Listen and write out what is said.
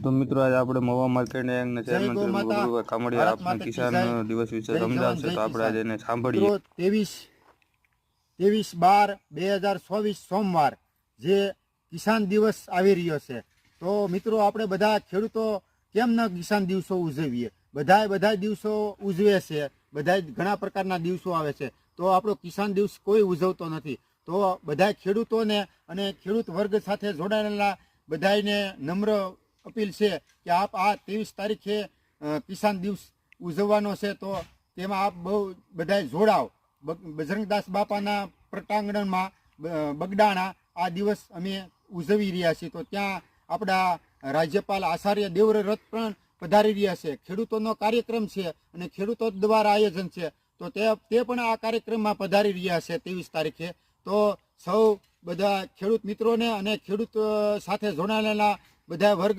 તો મિત્રો આજે આપણે મહુવા માર્કેટ યાર્ડના ચેરમેન ગુરુભાઈ કામડિયા આપણા કિસાન દિવસ વિશે સમજાવશે, તો આપણે આજે એને સાંભળીએ. 23/12/2024 સોમવાર જે કિસાન દિવસ આવી રહ્યો છે. તો મિત્રો આપણે બધા ખેડૂતો કેમ ન કિસાન દિવસો ઉજવીએ? બધા દિવસો ઉજવે છે, બધા ઘણા પ્રકારના દિવસો આવે છે, તો આપણો કિસાન દિવસ કોઈ ઉજવતો નથી. તો બધા ખેડૂતોને અને ખેડૂત વર્ગ સાથે જોડાયેલા બધાને નમ્ર અપીલ છે કે આપ આ 23 તારીખે કિસાન દિવસ ઉજવવાનો છે, તો તેમાં આપ બહુ બધા જોડાવ. બજરંગદાસ બાપાના પ્રટાંગણમાં બગડાણા આ દિવસ અમે ઉજવી રહ્યા છીએ. તો ત્યાં આપણા રાજ્યપાલ આચાર્ય દેવવ્રત પણ પધારી રહ્યા છે. ખેડૂતોનો કાર્યક્રમ છે અને ખેડૂતો દ્વારા આયોજન છે, તો તે પણ આ કાર્યક્રમમાં પધારી રહ્યા છે 23 તારીખે. તો સૌ બધા ખેડૂત મિત્રોને અને ખેડૂત સાથે જોડાયેલા બધા વર્ગ